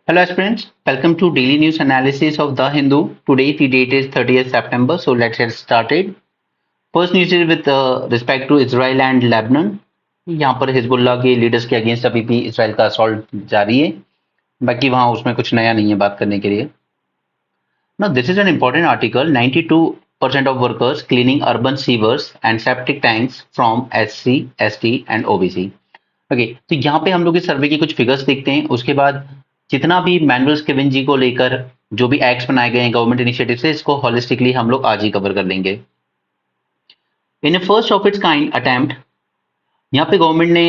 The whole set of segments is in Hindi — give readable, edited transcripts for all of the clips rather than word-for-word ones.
Hello aspirants, welcome to daily news analysis of The Hindu. Today the date is 30th September, so let's get started. First news is with respect to Israel and Lebanon. यहाँ पर हिजबुल्लाह के लीडर्स के अगेंस्ट अभी भी इसराइल का असॉल्ट जारी है। बाकी वहाँ उसमें कुछ नया नहीं है बात करने के लिए। Now this is an important article. 92% of workers cleaning urban sewers and septic tanks from SC, ST and OBC. Okay तो यहाँ पे हम लोग इस सर्वे की कुछ फिगर्स देखते हैं। उसके बाद जितना भी मैनुअल स्कैवेंजिंग को लेकर जो भी एक्ट्स बनाए गए हैं गवर्नमेंट इनिशिएटिव से, इसको होलिस्टिकली हम लोग आज ही कवर कर लेंगे। In first of its kind attempt, यहाँ पे गवर्नमेंट ने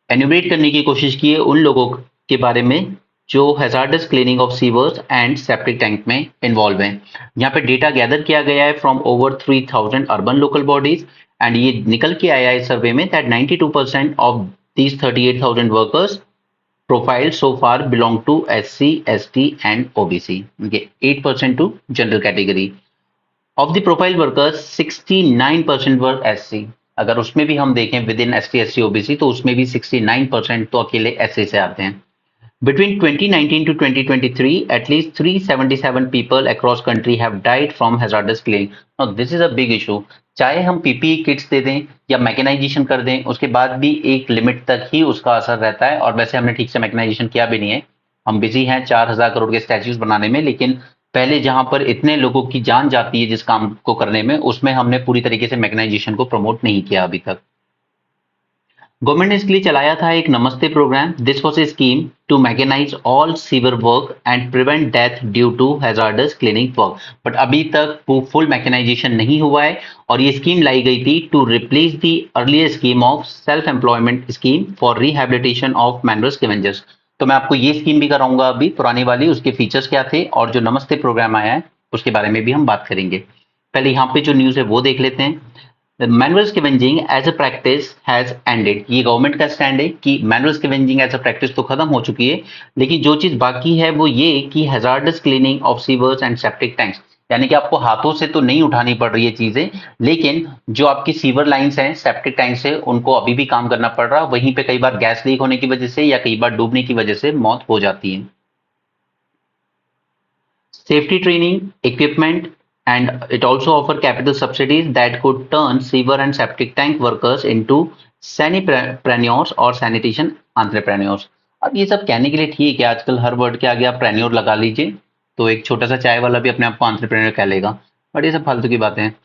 एन्यूमरेट करने की कोशिश की है उन लोगों के बारे में जो hazards cleaning of sewers and septic tank में इन्वॉल्व हैं। यहाँ पे डेटा गैदर किया गया है from over 3000 urban local bodies and ये निकल के आया है सर्वे में that 92% of these 38,000 workers profile so far belong to SC, ST and OBC. Okay, 8% to general category. Of the profile workers, 69% were SC. अगर उसमें भी हम देखें with in ST, SC, OBC तो उसमें भी 69% तो अकेले SC से आते हैं। Between 2019 to 2023, at least 377 people across country have died from hazardous cleaning. Now this is a big issue. चाहे हम पीपीई किट्स दे दें या मैकेनाइजेशन कर दें, उसके बाद भी एक लिमिट तक ही उसका असर रहता है। और वैसे हमने ठीक से मैकेनाइजेशन किया भी नहीं है। हम बिजी हैं 4000 करोड़ के स्टैच्यूज बनाने में, लेकिन पहले जहां पर इतने लोगों की जान जाती है जिस काम को करने में, उसमें हमने पूरी तरीके से मैकेनाइजेशन को प्रमोट नहीं किया अभी तक। गवर्नमेंट ने इसके लिए चलाया था एक NAMASTE program. This was a scheme to mechanise all sewer work and prevent death due to hazardous cleaning work, but अभी तक फुल मैकेनाइजेशन नहीं हुआ है। और ये स्कीम लाई गई थी to replace the earlier scheme of self employment scheme for rehabilitation of manual scavengers. तो मैं आपको ये स्कीम भी कराऊंगा अभी पुरानी वाली, उसके फीचर्स क्या थे और जो नमस्ते प्रोग्राम आया है उसके बारे में भी हम बात करेंगे। पहले यहाँ पे जो न्यूज है वो देख लेते हैं। Manual scavenging as a practice has ended. ये गवर्नमेंट का स्टैंड है कि manual scavenging as a practice तो खत्म हो चुकी है, लेकिन जो चीज बाकी है वो ये कि hazards cleaning of sewers and septic tanks, यानी कि आपको हाथों से तो नहीं उठानी पड़ रही है चीजें, लेकिन जो आपकी सीवर लाइंस हैं सेप्टिक टैंक से उनको अभी भी काम करना पड़ रहा। वहीं पे कई बार गैस लीक होने की वजह से या कई बार डूबने की वजह से मौत हो जाती है। Safety training, equipment, and it also offer capital subsidies that could turn sewer and septic tank workers into sanipreneurs और sanitation entrepreneurs। अब ये सब कहने के लिए ठीक है, आजकल हर वर्ड के आगे आप प्रेन्योर लगा लीजिए तो एक छोटा सा चाय वाला भी अपने आप को एंटरप्रेन्योर कह लेगा, बट ये सब फालतू की बातें हैं।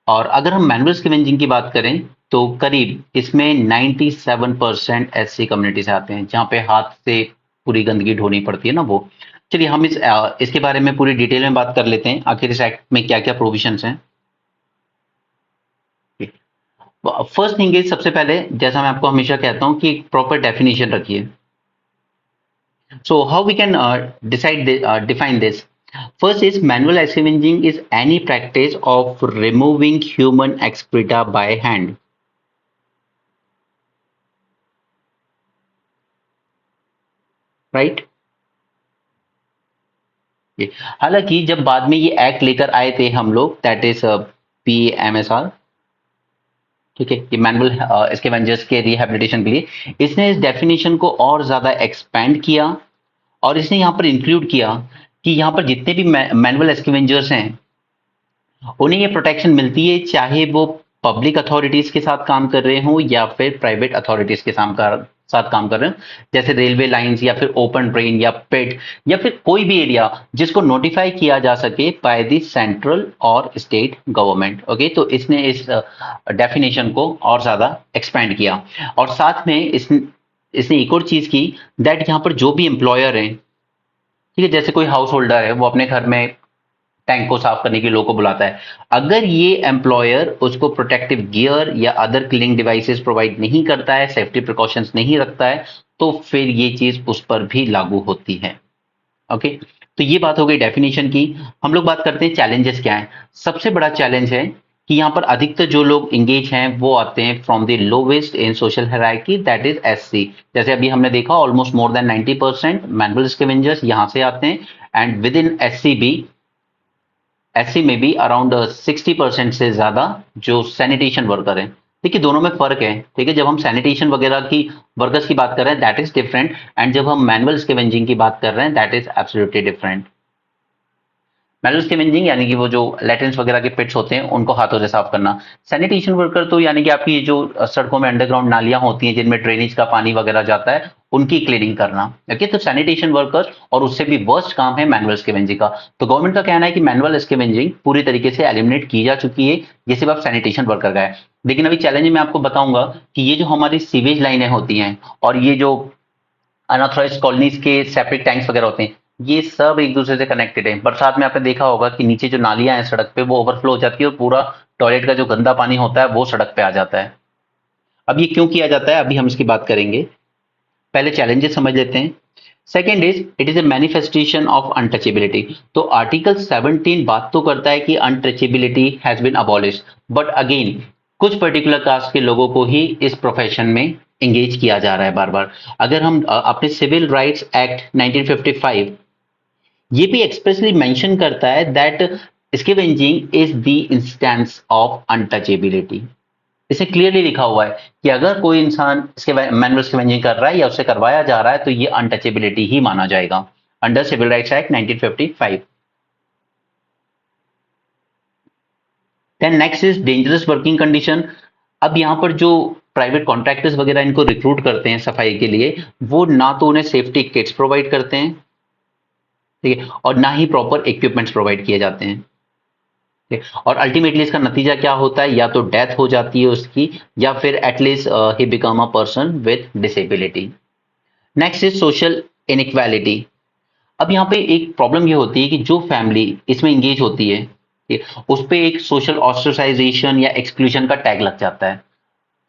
और अगर हम मैनुअल स्कैवेंजिंग की बात करें तो करीब इसमें 97% एससी कम्युनिटी से आते हैं, जहाँ पे हाथ से पूरी गंदगी ढोनी पड़ती है ना वो। चलिए हम इसके बारे में पूरी डिटेल में बात कर लेते हैं, आखिर इस एक्ट में क्या क्या प्रोविजंस हैं। फर्स्ट थिंग इज, सबसे पहले जैसा मैं आपको हमेशा कहता हूं कि एक प्रॉपर डेफिनेशन रखिए। So how we can define this. First is manual scavenging is any practice of removing human excreta by hand. Right? हालांकि जब बाद में ये एक्ट लेकर आए थे हम लोग, दैट इज PMSR, ठीक है, ये मैनुअल स्कैवेंजर्स के रिहेबिलिटेशन के लिए, इसने इस डेफिनेशन को और ज्यादा एक्सपेंड किया और इसने यहाँ पर इंक्लूड किया कि यहाँ पर जितने भी मैनुअल स्कैवेंजर्स हैं उन्हें ये प्रोटेक्शन मिलती है, चाहे वो पब्लिक अथॉरिटीज के साथ काम कर रहे हों या फिर प्राइवेट अथॉरिटीज के साथ काम कर रहे हो, जैसे रेलवे लाइंस या फिर ओपन ड्रेन या पिट या फिर कोई भी एरिया जिसको नोटिफाई किया जा सके बाय द सेंट्रल और स्टेट गवर्नमेंट। ओके, तो इसने इस डेफिनेशन को और ज्यादा एक्सपेंड किया और साथ में इसने एक और चीज की, दैट यहाँ पर जो भी एम्प्लॉयर है, ठीक है, जैसे कोई हाउस होल्डर है वो अपने घर में टैंक को साफ करने के लोगों को बुलाता है, अगर ये एम्प्लॉयर उसको प्रोटेक्टिव गियर या अदर क्लीनिंग डिवाइसेस प्रोवाइड नहीं करता है, सेफ्टी प्रिकॉशंस नहीं रखता है, तो फिर ये चीज उस पर भी लागू होती है। ओके, तो ये बात हो गई डेफिनेशन की। हम लोग बात करते हैं चैलेंजेस क्या है। सबसे बड़ा चैलेंज है कि यहाँ पर अधिकतर जो लोग इंगेज हैं वो आते हैं from the lowest in social hierarchy, that is SC। जैसे अभी हमने देखा almost more than 90% manual scavengers यहाँ से आते हैं एंड विद इन SC में भी अराउंड 60% से ज्यादा जो सैनिटेशन वर्कर हैं, देखिए दोनों में फर्क है, ठीक है। जब हम सैनिटेशन वगैरह की वर्कर्स की बात कर रहे हैं दैट इज डिफरेंट, एंड जब हम मैनुअल स्कैवेंजिंग की बात कर रहे हैं that is absolutely different. Manual scavenging यानी कि वो जो लैट्रिन्स वगैरह के पिट्स होते हैं उनको हाथों से साफ करना। सैनिटेशन वर्कर तो यानी कि आपकी जो सड़कों में अंडरग्राउंड नालियां होती हैं जिनमें ड्रेनेज का पानी वगैरह जाता है उनकी क्लीनिंग करना। ओके, तो सैनिटेशन वर्कर्स, और उससे भी वर्स्ट काम है मैनुअल स्कैवेंजिंग का। तो गवर्नमेंट का कहना है कि मैनुअल स्कैवेंजिंग पूरी तरीके से एलिमिनेट की जा चुकी है, ये सिर्फ आप सैनिटेशन वर्कर का है। लेकिन अभी चैलेंज मैं आपको बताऊंगा कि ये जो हमारी सीवेज लाइनें होती हैं और ये जो अनऑथराइज्ड कॉलोनीज के सेप्टिक टैंक्स वगैरह होते हैं, ये सब एक दूसरे से कनेक्टेड है। बरसात में आपने देखा होगा कि नीचे जो नालियां हैं सड़क पे वो ओवरफ्लो हो जाती है और पूरा टॉयलेट का जो गंदा पानी होता है वो सड़क पे आ जाता है। अब ये क्यों किया जाता है अभी हम इसकी बात करेंगे, पहले चैलेंजेस समझ लेते हैं। Second is it is a manifestation of untouchability. तो आर्टिकल 17 बात तो करता है कि untouchability has been abolish, but again कुछ पर्टिकुलर कास्ट के लोगों को ही इस प्रोफेशन में एंगेज किया जा रहा है बार बार। अगर हम अपने सिविल राइट्स एक्ट 1955 ये भी एक्सप्रेसली मेंशन करता है that scavenging is the instance of untouchability. इसे क्लियरली लिखा हुआ है कि अगर कोई इंसान इसके मैनुअल स्कैवेंजिंग कर रहा है या उससे करवाया जा रहा है तो ये अनटचेबिलिटी ही माना जाएगा under civil rights act 1955। Then next is dangerous working condition. अब यहाँ पर जो प्राइवेट कॉन्ट्रैक्टर्स वगैरह इनको रिक्रूट करते हैं सफाई के लिए, वो ना तो उन्हें सेफ्टी किट्स प्रोवाइड करते हैं, ठीक है, और ना ही प्रॉपर इक्विपमेंट्स प्रोवाइड किए जाते हैं, ठीक है? और अल्टीमेटली इसका नतीजा क्या होता है, या तो डेथ हो जाती है उसकी या फिर at least he become a person with disability. Next is social inequality. अब यहाँ पे एक प्रॉब्लम ये होती है कि जो फैमिली इसमें एंगेज होती है, ठीक है, उस पे एक सोशल ऑस्ट्रेसाइजेशन या एक्सक्लूजन का टैग लग जाता है।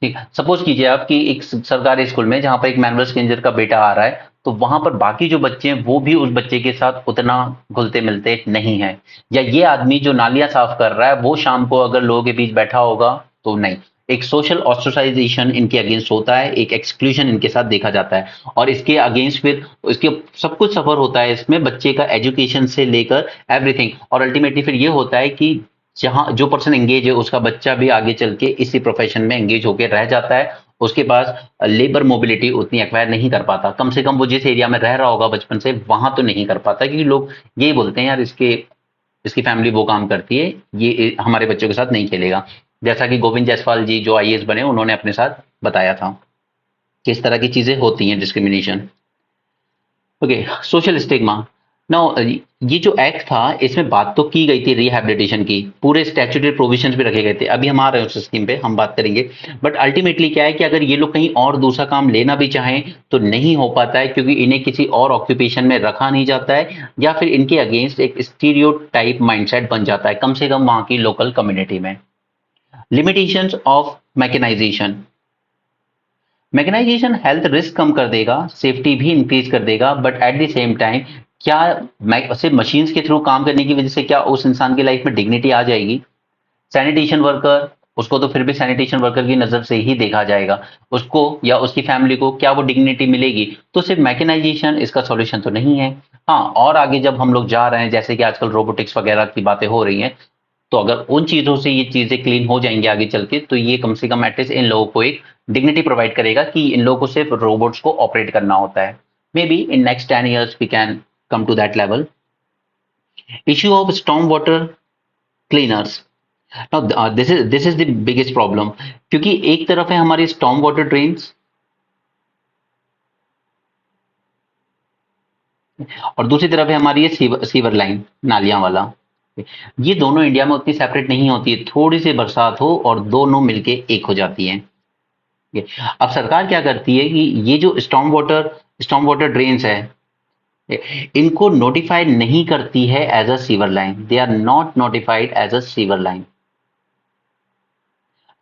ठीक, सपोज कीजिए आप कि एक सरकारी स्कूल में जहां पर एक मैनुअल स्केंजर का बेटा आ रहा है, तो वहां पर बाकी जो बच्चे हैं वो भी उस बच्चे के साथ उतना घुलते मिलते नहीं है। या ये आदमी जो नालियां साफ कर रहा है वो शाम को अगर लोगों के बीच बैठा होगा तो नहीं, एक सोशल ऑस्ट्रेसाइजेशन इनके अगेंस्ट होता है, एक एक्सक्लूजन इनके साथ देखा जाता है। और इसके अगेंस्ट फिर इसके सब कुछ सफर होता है इसमें, बच्चे का एजुकेशन से लेकर एवरीथिंग। और अल्टीमेटली फिर ये होता है कि जहां जो पर्सन एंगेज है उसका बच्चा भी आगे चल के इसी प्रोफेशन में एंगेज होकर रह जाता है, उसके पास लेबर मोबिलिटी उतनी एक्वायर नहीं कर पाता। कम से कम वो जिस एरिया में रह रहा होगा बचपन से वहां तो नहीं कर पाता, क्योंकि लोग यही बोलते हैं यार इसके इसकी फैमिली वो काम करती है, ये हमारे बच्चों के साथ नहीं खेलेगा। जैसा कि गोविंद जायसवाल जी जो आईएएस बने उन्होंने अपने साथ बताया था कि इस तरह की चीजें होती हैं, discrimination. Okay, social stigma. Now ये जो एक्ट था इसमें बात तो की गई थी रिहैबिलिटेशन की, पूरे स्टैट्यूटरी प्रोविजंस भी रखे गए थे, अभी हम आ रहे हैं उस स्कीम पे हम बात करेंगे। बट अल्टीमेटली क्या है कि अगर ये लोग कहीं और दूसरा काम लेना भी चाहें तो नहीं हो पाता है, क्योंकि इन्हें किसी और ऑक्यूपेशन में रखा नहीं जाता है, या फिर इनके अगेंस्ट एक स्टीरियोटाइप माइंडसेट बन जाता है, कम से कम वहां की लोकल कम्युनिटी में। Limitations of mechanisation. Mechanisation health risk कम कर देगा, सेफ्टी भी इंक्रीज कर देगा, but at the same time क्या सिर्फ मशीन्स के थ्रू काम करने की वजह से क्या उस इंसान की लाइफ में डिग्निटी आ जाएगी? सैनिटेशन वर्कर, उसको तो फिर भी सैनिटेशन वर्कर की नजर से ही देखा जाएगा, उसको या उसकी फैमिली को क्या वो डिग्निटी मिलेगी? तो सिर्फ मैकेनाइजेशन इसका सॉल्यूशन तो नहीं है। हाँ, और आगे जब हम लोग जा रहे हैं, जैसे कि आजकल रोबोटिक्स वगैरह की बातें हो रही हैं, तो अगर उन चीजों से ये चीजें क्लीन हो जाएंगी आगे चल के, तो ये कम से कम एटलीस्ट इन लोगों को एक डिग्निटी प्रोवाइड करेगा कि इन लोगों को सिर्फ रोबोट्स को ऑपरेट करना होता है। May be in next 10 years we can come to that level. Issue of storm water cleaners. Now this is the biggest problem, क्योंकि एक तरफ है हमारी स्टॉर्म वाटर ड्रेन्स और दूसरी तरफ है हमारी ये सीवर लाइन, नालियां वाला। ये दोनों इंडिया में उतनी सेपरेट नहीं होती है, थोड़ी सी बरसात हो और दोनों मिलके एक हो जाती हैं। अब सरकार क्या करती है कि ये जो स्टॉर्म वाटर ड्रेन्स है, इनको नोटिफाइड नहीं करती है as a sewer line, they are not notified as a sewer line.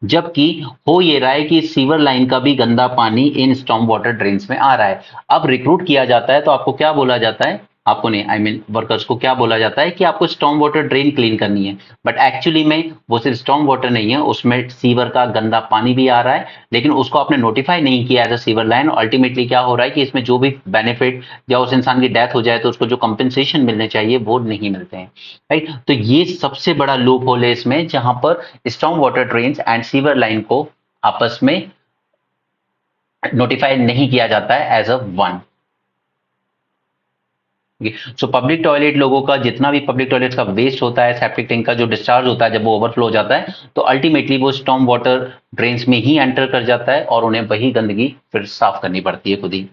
जबकि हो ये रहा है कि सीवर लाइन का भी गंदा पानी इन स्टॉर्म वाटर ड्रेन्स में आ रहा है। अब रिक्रूट किया जाता है तो आपको क्या बोला जाता है, आपको नहीं, आई मीन वर्कर्स को क्या बोला जाता है कि आपको स्टॉर्म वाटर ड्रेन क्लीन करनी है। बट एक्चुअली में वो सिर्फ स्टॉर्म वाटर नहीं है, उसमें सीवर का गंदा पानी भी आ रहा है, लेकिन उसको आपने नोटिफाई नहीं किया as a sewer line. Ultimately क्या हो रहा है कि इसमें जो भी बेनिफिट, या उस इंसान की डेथ हो जाए तो उसको जो कंपेंसेशन मिलने चाहिए वो नहीं मिलते हैं, राइट। तो ये सबसे बड़ा लूप होल है इसमें, जहां पर storm water drains and sewer line को आपस में नोटिफाई नहीं किया जाता है as a one. So public toilet लोगों का जितना भी पब्लिक टॉयलेट का वेस्ट होता है, सेप्टिक टैंक का जो डिस्चार्ज होता है, जब वो ओवरफ्लो हो जाता है तो अल्टीमेटली वो स्टॉर्म वाटर ड्रेन्स में ही एंटर कर जाता है और उन्हें वही गंदगी फिर साफ करनी पड़ती है खुद ही।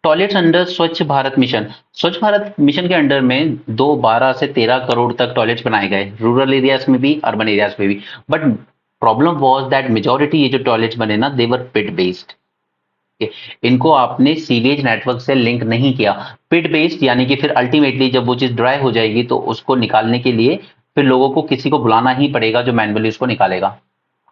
टॉयलेट्स अंडर स्वच्छ भारत मिशन, स्वच्छ भारत मिशन के अंडर में 12 से 13 करोड़ तक टॉयलेट्स बनाए गए, रूरल एरियाज में भी, अर्बन एरियाज में भी। But problem was that majority ये जो टॉयलेट्स बने ना, दे वर पिट बेस्ड। इनको आपने सीवेज नेटवर्क से लिंक नहीं किया। पिट बेस्ड यानी कि फिर अल्टीमेटली जब वो चीज ड्राई हो जाएगी तो उसको निकालने के लिए फिर लोगों को किसी को बुलाना ही पड़ेगा जो मैनुअली उसको निकालेगा।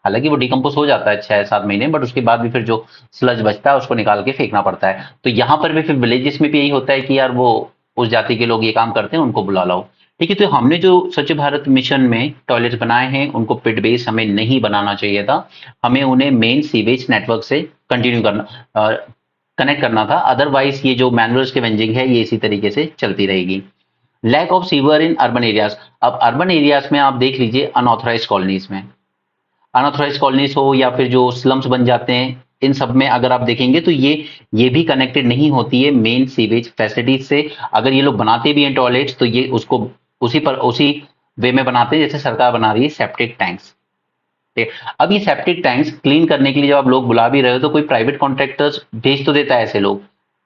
हालांकि वो डिकम्पोज हो जाता है 6-7 महीने, बट उसके बाद भी फिर जो स्लज बचता है उसको निकाल के फेंकना पड़ता है। तो यहाँ पर भी फिर विलेजेस में भी यही होता है कि यार वो उस जाति के लोग ये काम करते हैं, उनको बुला लाओ। ठीक है, तो हमने जो स्वच्छ भारत मिशन में टॉयलेट बनाए हैं उनको पिट बेस हमें नहीं बनाना चाहिए था, हमें उन्हें मेन सीवेज नेटवर्क से कंटिन्यू करना, कनेक्ट करना था। अदरवाइज ये जो मैनुअल स्कैवेंजिंग है ये इसी तरीके से चलती रहेगी। Lack of sewer in urban areas, अब अर्बन एरियाज में आप देख लीजिए अनऑथराइज कॉलोनीज में, अनऑथराइज कॉलोनीज हो या फिर जो स्लम्स बन जाते हैं, इन सब में अगर आप देखेंगे तो ये भी कनेक्टेड नहीं होती है मेन सीवेज फैसिलिटीज से। अगर ये लोग बनाते भी हैं टॉयलेट्स तो ये उसको उसी वे में बनाते हैं जैसे सरकार बना रही है सेप्टिक टैंक्स। ठीक है, अब ये सेप्टिक टैंक्स क्लीन करने के लिए जब आप लोग बुला भी रहे हो तो कोई प्राइवेट कॉन्ट्रैक्टर्स भेज तो देता है ऐसे लोग,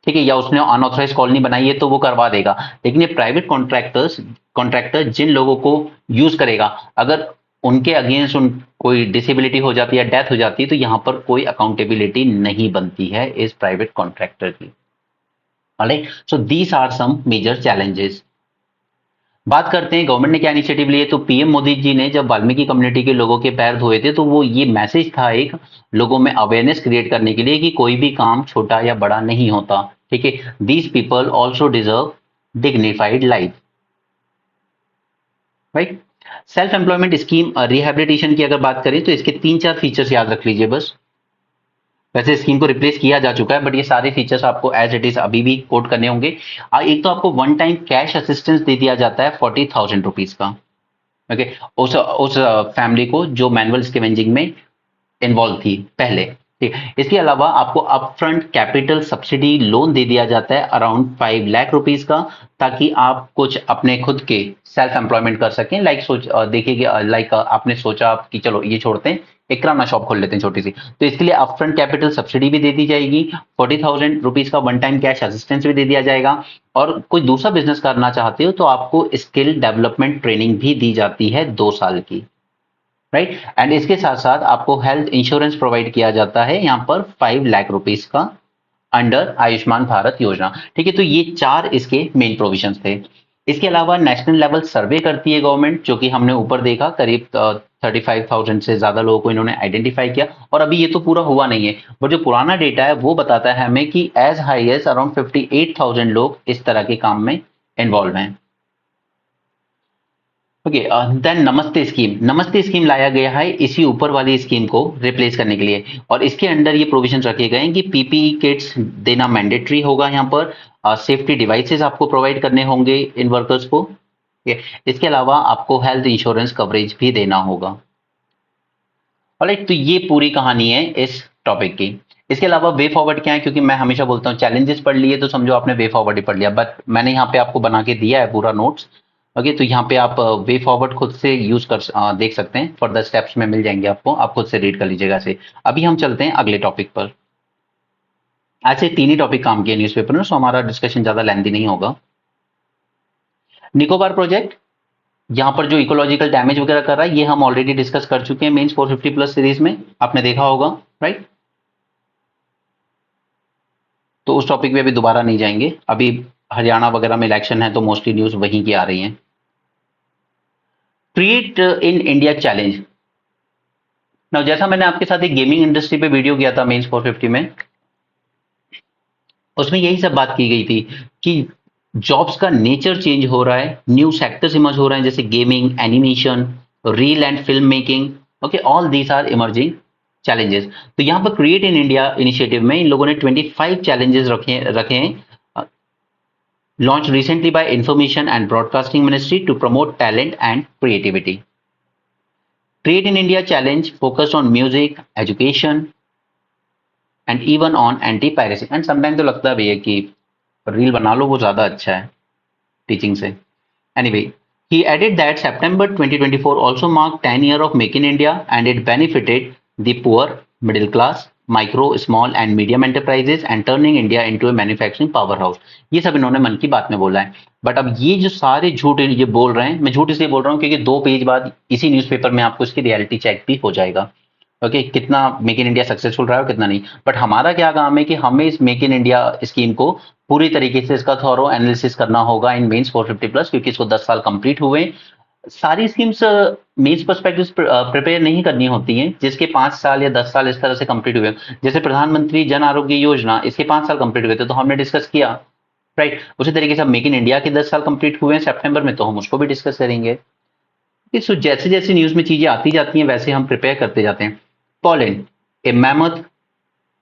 ठीक है, या उसने अनऑथराइज कॉलोनी बनाई है तो वो करवा देगा। लेकिन ये प्राइवेट कॉन्ट्रैक्टर जिन लोगों को यूज करेगा, अगर उनके अगेंस्ट उन कोई डिसेबिलिटी हो जाती है, डेथ हो जाती है, तो यहाँ पर कोई अकाउंटेबिलिटी नहीं बनती है इस प्राइवेट कॉन्ट्रैक्टर की। Alright, so these are some major challenges. बात करते हैं गवर्नमेंट ने क्या इनिशिएटिव लिए, तो पीएम मोदी जी ने जब वाल्मीकि कम्युनिटी के लोगों के पैर धोए थे तो वो ये मैसेज था एक लोगों में अवेयरनेस क्रिएट करने के लिए कि कोई भी काम छोटा या बड़ा नहीं होता। ठीक है, these people also deserve dignified life. Right, self employment scheme rehabilitation की अगर बात करें तो इसके 3-4 फीचर्स याद रख लीजिए बस। वैसे स्कीम को रिप्लेस किया जा चुका है बट ये सारे फीचर्स आपको एज इट इज अभी भी कोट करने होंगे। एक तो आपको वन टाइम कैश असिस्टेंस दे दिया जाता है 40,000 रुपीज का। ओके, उस फैमिली को जो मैनुअल स्कैवेंजिंग में इन्वॉल्व थी पहले। ठीक, इसके अलावा आपको अपफ्रंट कैपिटल सब्सिडी लोन दे दिया जाता है अराउंड 5 लाख रुपीज का, ताकि आप कुछ अपने खुद के सेल्फ एम्प्लॉयमेंट कर सकें। लाइक देखिए, लाइक आपने सोचा कि चलो ये छोड़ते हैं, एक किराना शॉप खोल लेते हैं छोटी सी, तो इसके लिए अपफ्रंट कैपिटल सब्सिडी भी दे दी जाएगी, 40,000 रुपीज का वन टाइम कैश असिस्टेंस भी दे दिया जाएगा। और कोई दूसरा बिजनेस करना चाहते हो तो आपको स्किल डेवलपमेंट ट्रेनिंग भी दी जाती है 2 साल की। राइट, एंड इसके साथ साथ आपको हेल्थ इंश्योरेंस प्रोवाइड किया जाता है यहाँ पर 5 लाख रुपीज का अंडर आयुष्मान भारत योजना। ठीक है, तो ये 4 इसके मेन प्रोविजंस थे। इसके अलावा नेशनल लेवल सर्वे करती है गवर्नमेंट, जो कि हमने ऊपर देखा करीब 35,000 से ज्यादा लोगों को इन्होंने आइडेंटिफाई किया। और अभी ये तो पूरा हुआ नहीं है, बट जो पुराना डेटा है वो बताता है हमें कि एज हाई एज अराउंड 58,000 लोग इस तरह के काम में इन्वॉल्व हैं। ओके, देन नमस्ते स्कीम लाया गया है इसी ऊपर वाली स्कीम को रिप्लेस करने के लिए, और इसके अंडर ये प्रोविजन रखे गए हैं कि पीपीई किट्स देना मैंडेटरी होगा, यहाँ पर सेफ्टी डिवाइसेस आपको प्रोवाइड करने होंगे इन वर्कर्स को। ठीक है, इसके अलावा आपको हेल्थ इंश्योरेंस कवरेज भी देना होगा। ऑलराइट, तो ये पूरी कहानी है इस टॉपिक की। इसके अलावा वे फॉरवर्ड क्या है, क्योंकि मैं हमेशा बोलता हूँ चैलेंजेस पढ़ लिए तो समझो आपने वे फॉरवर्ड ही पढ़ लिया, बट मैंने यहाँ पे आपको बना के दिया है पूरा नोट्स। ओके, तो यहाँ पे आप वे फॉरवर्ड खुद से यूज कर देख सकते हैं, फर्दर स्टेप्स में मिल जाएंगे आपको, आप खुद से रीड कर लीजिएगा इसे। अभी हम चलते हैं अगले टॉपिक पर। आज से 3 ही टॉपिक काम किए न्यूज़पेपर में, सो हमारा डिस्कशन ज्यादा लेंथी नहीं होगा। निकोबार प्रोजेक्ट, यहाँ पर जो इकोलॉजिकल डैमेज वगैरह कर रहा है ये हम ऑलरेडी डिस्कस कर चुके हैं मेंस 450 प्लस सीरीज में, आपने देखा होगा। राइट, तो उस टॉपिक पे अभी दोबारा नहीं जाएंगे। अभी हरियाणा वगैरह में इलेक्शन है तो मोस्टली न्यूज वहीं की आ रही है। क्रिएट इन इंडिया चैलेंज, ना जैसा मैंने आपके साथ एक गेमिंग इंडस्ट्री पे वीडियो किया था मेंस 450 में, उसमें यही सब बात की गई थी कि जॉब्स का नेचर चेंज हो रहा है, न्यू सेक्टर्स इमर्ज हो रहे हैं जैसे gaming, animation, reel and film making. Okay, all these are emerging challenges. तो यहाँ पर क्रिएट इन इंडिया इनिशिएटिव में इन लोगों ने 25 चैलेंजेस रखे हैं, launched recently by Information and Broadcasting Ministry to promote talent and creativity. Trade in India challenge focused on music, education and even on anti piracy. And sometime तो लगता भी है कि रील बना लो वो ज्यादा अच्छा है टीचिंग से। Anyway, he added that September 2024 also marked 10 years of Make in India and it benefited the poor, middle class, micro, small and medium enterprises and turning India into a manufacturing powerhouse। ये सब इन्होंने मन की बात में बोला है। बट अब ये जो सारे झूठ ये बोल रहे हैं, मैं झूठ इसलिए बोल रहा हूँ क्योंकि 2 पेज बाद इसी न्यूज़पेपर में आपको इसकी रियलिटी चेक भी हो जाएगा। ओके कितना मेक इन इंडिया सक्सेसफुल रहा है और कितना नहीं। बट हमारा क्या काम है कि हमें इस मेक इन इंडिया स्कीम को पूरी तरीके से इसका थॉरो एनालिसिस करना होगा इन मेंस 450 प्लस, क्योंकि इसको 10 साल कंप्लीट हुए। सारी स्कीम्स मेंस पर्सपेक्टिव प्रिपेयर नहीं करनी होती हैं जिसके 5 साल या 10 साल इस तरह से कंप्लीट हुए। जैसे प्रधानमंत्री जन आरोग्य योजना, इसके 5 साल कंप्लीट हुए थे तो हमने डिस्कस किया, राइट। उसी तरीके से मेक इन इंडिया के 10 साल कंप्लीट हुए हैं सितंबर में, तो हम उसको भी डिस्कस करेंगे। सो जैसे जैसे न्यूज में चीजें आती जाती हैं वैसे हम प्रिपेयर करते जाते हैं। पॉलन ए मैमथ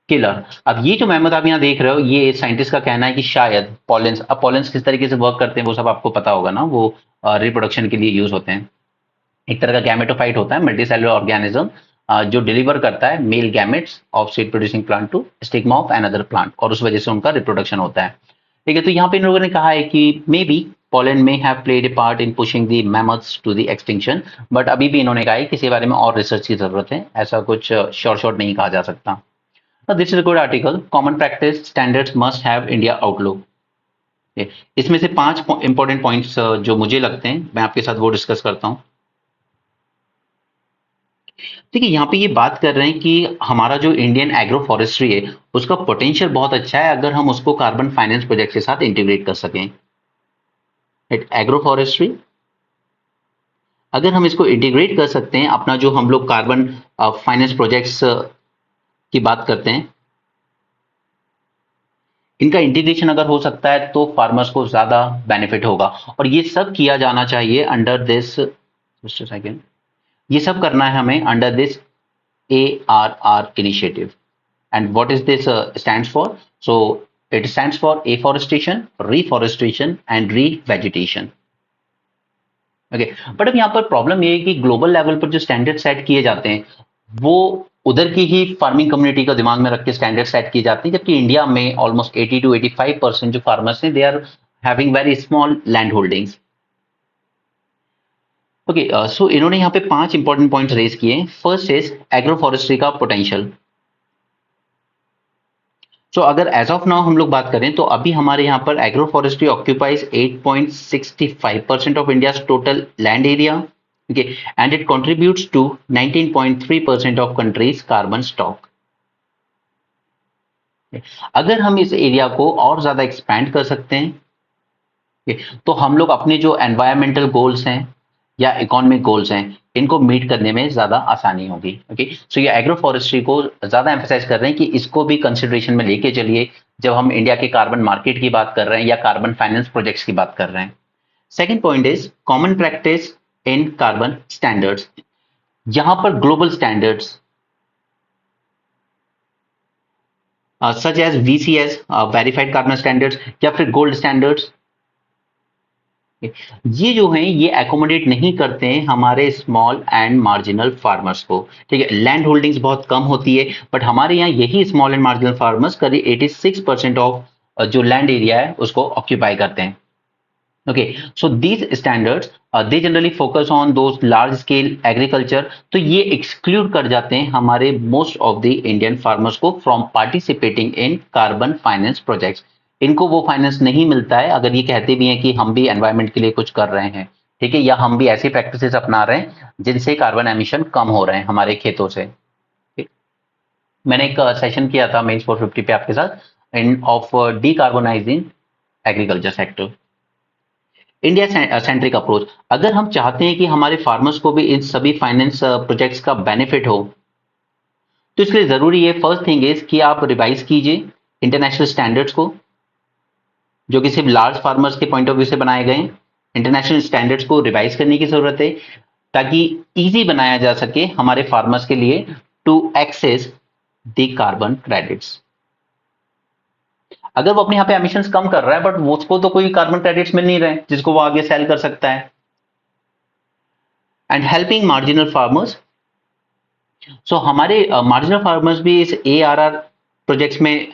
किलर। अब ये जो मैमथ आप यहाँ देख रहे हो, ये साइंटिस्ट का कहना है कि शायद पॉलेंस, अब पॉलेंस किस तरीके से वर्क करते हैं वो सब आपको पता होगा ना, वो रिप्रोडक्शन के लिए यूज होते हैं। एक तरह का गैमेटोफाइट होता है, मल्टीसेलुलर ऑर्गेनिज्म जो डिलीवर करता है male gametes of seed producing plant to stigma of another plant, और उस वजह से उनका रिप्रोडक्शन होता है। ठीक है, तो यहाँ पे इन लोगों ने कहा है कि may be pollen may have played a part in pushing the mammoths to the extinction, but अभी भी इन्होंने कहा है कि इसी बारे में और रिसर्च की जरूरत है, ऐसा कुछ शॉर्ट नहीं कहा जा सकता। This is a good article, common practice standards must have India outlook. इसमें से 5 इंपॉर्टेंट पॉइंट्स जो मुझे लगते हैं मैं आपके साथ वो डिस्कस करता हूं। देखिए यहाँ पे ये बात कर रहे हैं कि हमारा जो इंडियन एग्रो फॉरेस्ट्री है उसका पोटेंशियल बहुत अच्छा है अगर हम उसको कार्बन फाइनेंस प्रोजेक्ट के साथ इंटीग्रेट कर सकें। एग्रो फॉरेस्ट्री अगर हम इसको इंटीग्रेट कर सकते हैं, अपना जो हम लोग कार्बन फाइनेंस प्रोजेक्ट्स की बात करते हैं, इनका इंटीग्रेशन अगर हो सकता है तो फार्मर्स को ज्यादा बेनिफिट होगा। और ये सब किया जाना चाहिए under this, just a second, ये सब करना है हमें under this ARR initiative. And what is this stands for? So it stands for afforestation, reforestation and revegetation. Okay, but अब यहाँ पर प्रॉब्लम ये है कि ग्लोबल लेवल पर जो स्टैंडर्ड सेट किए जाते हैं वो उधर की ही फार्मिंग कम्युनिटी का दिमाग में रख के स्टैंडर्ड सेट किए जाते हैं, जबकि इंडिया में ऑलमोस्ट 80 to 85% जो फार्मर्स हैं they are having very small land holdings. Okay, so इन्होंने यहाँ पे 5 इंपॉर्टेंट पॉइंट्स रेज किए। फर्स्ट इज एग्रो फॉरेस्ट्री का पोटेंशियल। सो अगर एज ऑफ नाउ हम लोग बात करें तो अभी हमारे यहाँ पर agro forestry occupies 8.65% of India total land area, okay, and it contributes to 19.3% of country's carbon stock. अगर हम इस एरिया को और ज्यादा एक्सपैंड कर सकते हैं, तो हम लोग अपने जो एनवायरमेंटल गोल्स हैं या इकोनॉमिक गोल्स हैं इनको मीट करने में ज्यादा आसानी होगी। ओके, सो ये एग्रो फॉरेस्ट्री को ज्यादा एम्फेसाइज कर रहे हैं कि इसको भी कंसिडरेशन में लेके चलिए जब हम इंडिया के कार्बन मार्केट की बात कर रहे हैं या कार्बन फाइनेंस प्रोजेक्ट्स की बात कर रहे हैं। Second point is common practice in carbon standards. यहां पर global standards such as VCS verified carbon standards या फिर गोल्ड स्टैंडर्ड्स, ये जो हैं ये एकोमोडेट नहीं करते हैं हमारे स्मॉल एंड मार्जिनल फार्मर्स को। ठीक है, लैंड होल्डिंग्स बहुत कम होती है बट हमारे यहाँ यही स्मॉल एंड मार्जिनल फार्मर्स करीब 86% ऑफ जो लैंड एरिया है उसको ऑक्यूपाई करते हैं। Okay, so these standards they generally focus on those large scale agriculture, तो ये एक्सक्लूड कर जाते हैं हमारे most of the Indian farmers को from participating in carbon finance projects. इनको वो फाइनेंस नहीं मिलता है अगर ये कहते भी हैं कि हम भी एनवायरमेंट के लिए कुछ कर रहे हैं, ठीक है, या हम भी ऐसी प्रैक्टिसेस अपना रहे हैं जिनसे कार्बन एमिशन कम हो रहे हैं हमारे खेतों से। ठीक? मैंने एक सेशन किया था मेंस 450 पे आपके साथ in of decarbonising agriculture sector. India centric approach, अगर हम चाहते हैं कि हमारे फार्मर्स को भी इन सभी फाइनेंस प्रोजेक्ट्स का बेनिफिट हो तो इसके लिए जरूरी है फर्स्ट थिंग इज कि आप रिवाइज कीजिए इंटरनेशनल स्टैंडर्ड्स को जो कि सिर्फ लार्ज फार्मर्स के पॉइंट ऑफ व्यू से बनाए गए। इंटरनेशनल स्टैंडर्ड्स को रिवाइज करने की जरूरत है ताकि इजी बनाया जा सके हमारे फार्मर्स के लिए to access the carbon credits. अगर वो अपने यहाँ पे एमिशंस कम कर रहा है बट उसको तो कोई कार्बन क्रेडिट्स मिल नहीं रहे जिसको वो आगे सेल कर सकता है। And helping marginal farmers so हमारे मार्जिनल फार्मर्स भी इस ARR प्रोजेक्ट्स में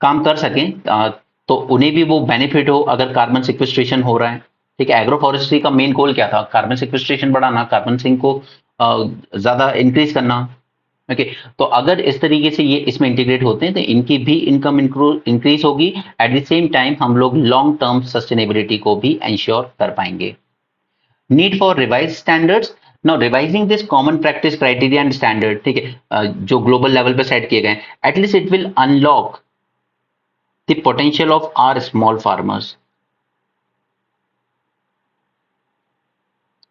काम कर सकें, तो उन्हें भी वो बेनिफिट हो अगर कार्बन सिक्विस्ट्रेशन हो रहा है। ठीक है, एग्रो फॉरेस्ट्री का मेन गोल क्या था? कार्बन सिक्विस्ट्रेशन बढ़ाना, कार्बन सिंक को ज्यादा इंक्रीज करना। ओके, तो अगर इस तरीके से ये इसमें इंटीग्रेट होते हैं तो इनकी भी इनकम इंक्रीज होगी। एट द सेम टाइम हम लोग लॉन्ग टर्म सस्टेनेबिलिटी को भी इंश्योर कर पाएंगे। Need for revise standards. Now revising this common practice criteria and standard, ठीक है, जो ग्लोबल लेवल पे सेट किए गए, at least it will unlock the potential of our small farmers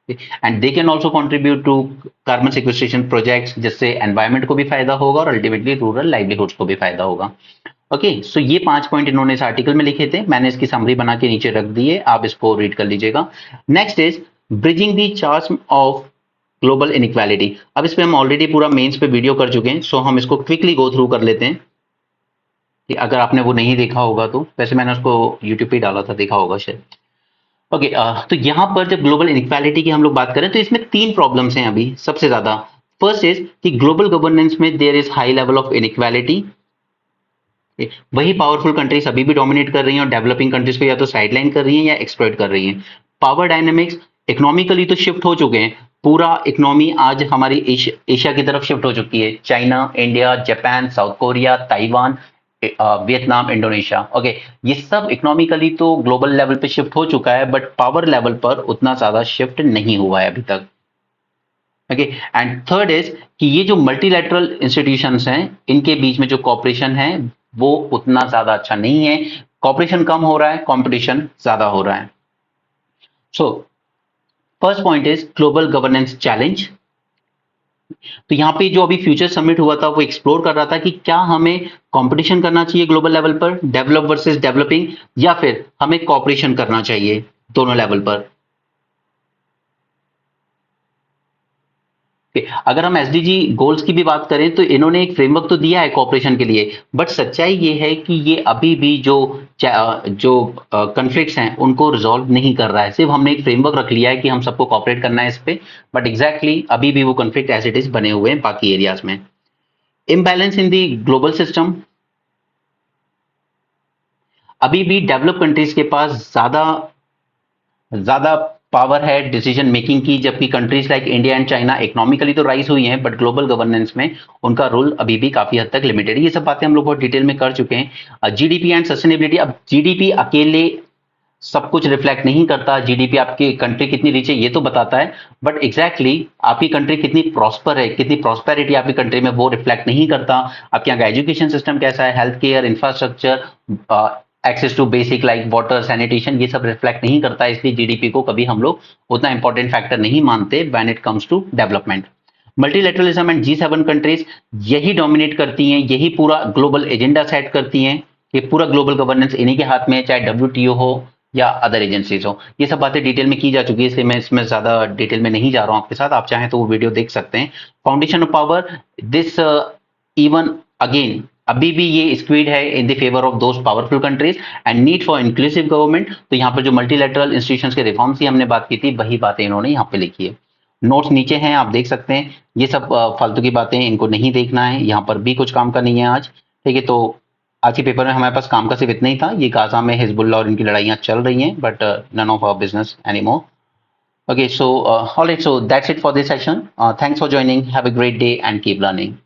and they can also contribute to carbon sequestration projects, जिससे एनवायरमेंट को भी फायदा होगा और अल्टीमेटली रूरल लाइवलीहुड्स को भी फायदा होगा। ओके, सो ये 5 पॉइंट इन्होंने इस आर्टिकल में लिखे थे, मैंने इसकी समरी बना के नीचे रख दी है, आप इसको रीड कर लीजिएगा। Next is bridging the charm of global inequality. अब इस पे हम ऑलरेडी पूरा मेंस पे वीडियो कर चुके हैं, सो हम इसको क्विकली गो थ्रू कर लेते हैं कि अगर आपने वो नहीं देखा होगा तो। वैसे मैंने उसको यूट्यूब पे डाला था, देखा होगा शायद। ओके, तो यहाँ पर जब ग्लोबल इनइक्वालिटी की हम लोग बात करें तो इसमें 3 प्रॉब्लम्स हैं अभी सबसे ज्यादा। फर्स्ट इज कि ग्लोबल गवर्नेंस में there is high level of inequality. वही पावरफुल कंट्रीज अभी भी डोमिनेट कर रही हैं और डेवलपिंग कंट्रीज को या तो साइडलाइन कर रही हैं या एक्सप्लॉइट कर रही हैं। पावर डायनेमिक्स, इकोनॉमिकली तो शिफ्ट हो चुके हैं, पूरा इकोनॉमी आज हमारी एशिया की तरफ शिफ्ट हो चुकी है। China, India, Japan, south Korea, Taiwan, Vietnam, Indonesia. Okay, ये सब इकोनॉमिकली तो ग्लोबल लेवल पे शिफ्ट हो चुका है, बट पावर लेवल पर उतना ज्यादा शिफ्ट नहीं हुआ है अभी तक। ओके, एंड थर्ड इज कि ये जो मल्टीलैटरल इंस्टीट्यूशंस हैं, इनके बीच में जो कॉपरेशन है वो उतना ज्यादा अच्छा नहीं है। कॉपरेशन कम हो रहा है, कंपटीशन ज्यादा हो रहा है। So first point is global governance challenge. तो यहाँ पे जो अभी फ्यूचर समिट हुआ था वो एक्सप्लोर कर रहा था कि क्या हमें कंपटीशन करना चाहिए ग्लोबल लेवल पर, डेवलप वर्सेस डेवलपिंग, या फिर हमें कॉपरेशन करना चाहिए दोनों लेवल पर। अगर हम एसडीजी गोल्स की भी बात करें तो इन्होंने एक फ्रेमवर्क तो दिया है कॉपरेशन के लिए, बट सच्चाई ये है कि ये अभी भी जो कन्फ्लिक्ट्स हैं उनको रिजॉल्व नहीं कर रहा है। सिर्फ हमने एक फ्रेमवर्क रख लिया है कि हम सबको कॉपरेट करना है इस पे, बट एग्जैक्टली अभी भी वो कन्फ्लिक्ट एज इट इज बने हुए हैं बाकी एरियाज में। इम्बैलेंस इन दी ग्लोबल सिस्टम। अभी भी डेवलप कंट्रीज के पास ज्यादा ज्यादा पावर है डिसीजन मेकिंग की, जबकि countries like India and China economically तो राइज हुई हैं, बट ग्लोबल गवर्नेंस में उनका रोल अभी भी काफी हद तक लिमिटेड है। ये सब बातें हम लोग बहुत डिटेल में कर चुके हैं। GDP and sustainability. अब जीडीपी अकेले सब कुछ रिफ्लेक्ट नहीं करता। जीडीपी आपकी कंट्री कितनी रिच है ये तो बताता है, बट एग्जैक्टली आपकी कंट्री कितनी प्रॉस्पर है, कितनी प्रॉस्पेरिटी आपकी कंट्री में, वो रिफ्लेक्ट नहीं करता। आपके यहाँ का एजुकेशन सिस्टम कैसा है, health care, infrastructure, access to basic like water, sanitation, ये सब रिफ्लेक्ट नहीं करता। इसलिए जीडीपी को कभी हम लोग उतना इंपॉर्टेंट फैक्टर नहीं मानते when it comes to development. Multilateralism and G7 countries यही डोमिनेट करती हैं, यही पूरा ग्लोबल एजेंडा सेट करती हैं। ये पूरा ग्लोबल गवर्नेंस इन्हीं के हाथ में है, चाहे डब्ल्यूटीओ हो या अदर एजेंसीज हो। ये सब बातें डिटेल में की जा चुकी है, इसलिए मैं इसमें ज्यादा डिटेल में नहीं जा रहा हूं आपके साथ। आप चाहें तो वो वीडियो देख सकते हैं। Foundation of power, this even again अभी भी ये स्क्वीड है in the favour of those powerful countries and need for inclusive government. तो यहाँ पर जो मल्टीलेटरल इंस्टीट्यूशंस के रिफॉर्म्स की हमने बात की थी, वही बातें इन्होंने यहाँ पे लिखी है। नोट्स नीचे हैं, आप देख सकते हैं। ये सब फालतू की बातें इनको नहीं देखना है, यहाँ पर भी कुछ काम का नहीं है आज। ठीक है, तो आज के पेपर में हमारे पास काम का सिर्फ इतना ही था। ये गाजा में हिजबुल्लाह और इनकी लड़ाइयाँ चल रही हैं, but none of our business anymore. Okay, so all right, so that's it for this session. Thanks for joining. Have a great day and keep learning.